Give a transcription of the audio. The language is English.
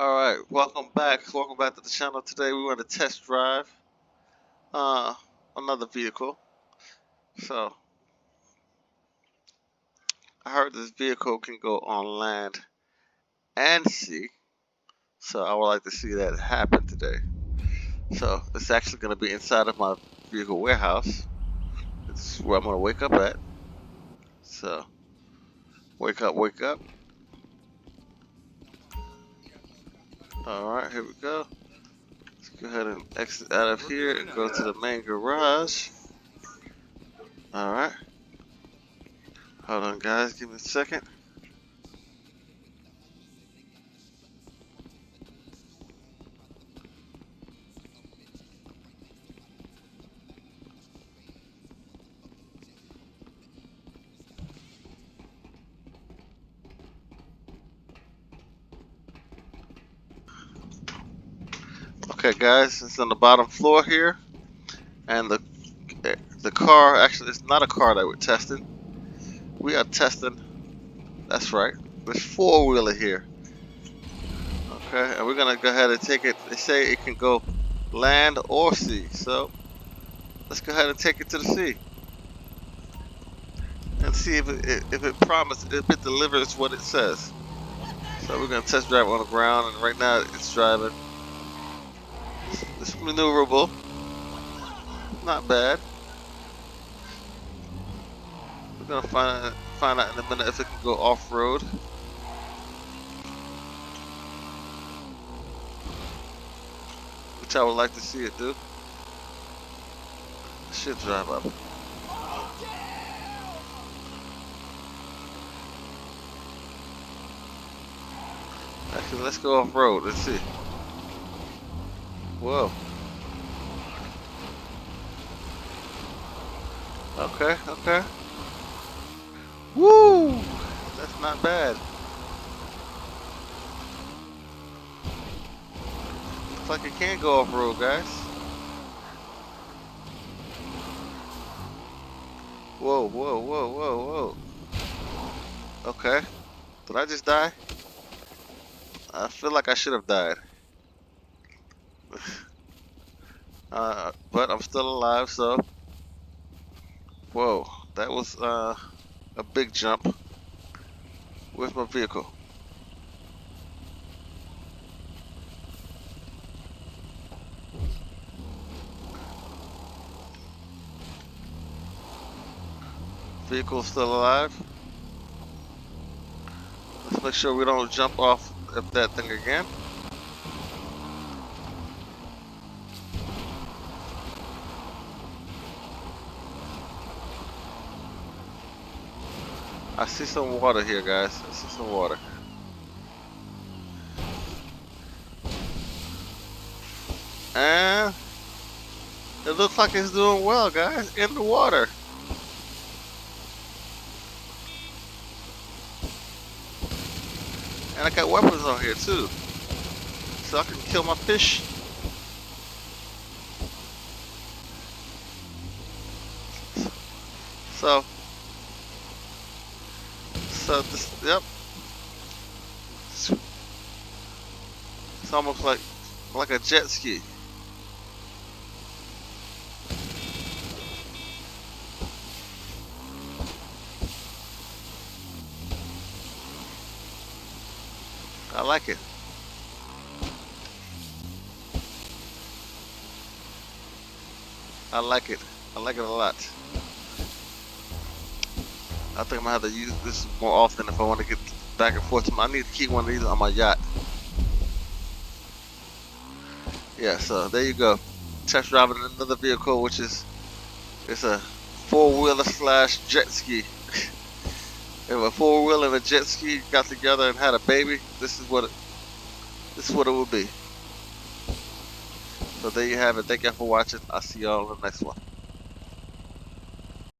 Alright, welcome back. Welcome back to the channel. Today we want to test drive uh, another vehicle. So, I heard this vehicle can go on land and sea. So, I would like to see that happen today. So, it's actually going to be inside of my vehicle warehouse. This is where I'm going to wake up at. So, wake up, wake up. Alright, here we go. Let's go ahead and exit out of here and go to the main garage. Alright. Hold on, guys. Give me a second. Okay, guys, it's on the bottom floor here, and the car, actually, it's not a car that we're testing. We are testing, that's right, this four-wheeler here. Okay, and we're gonna go ahead and take it. They say it can go land or sea, so let's go ahead and take it to the sea and see if it promises, if it delivers what it says. So we're gonna test drive on the ground, and right now it's driving. It's maneuverable, not bad. We're gonna find out in a minute if it can go off-road. Which I would like to see it do. It should drive up. Actually, let's go off-road. Let's see. Whoa. Okay, okay. Woo! That's not bad. Looks like it can go off-road, guys. Whoa, whoa, whoa, whoa, whoa. Okay. Did I just die? I feel like I should have died. But I'm still alive, so. Whoa, that was a big jump. Where's my vehicle? Vehicle still alive. Let's make sure we don't jump off of that thing again. I see some water here, guys. I see some water. And it looks like it's doing well, guys, in the water. And I got weapons on here too, so I can kill my fish. So this, yep. It's almost like a jet ski. I like it. I like it. I like it a lot. I think I'm gonna have to use this more often if I want to get back and forth. I need to keep one of these on my yacht. Yeah, so there you go. Test driving another vehicle, which is it's a four-wheeler slash jet ski. If a four-wheeler and a jet ski got together and had a baby, this is what it would be. So there you have it. Thank y'all for watching. I'll see y'all on the next one.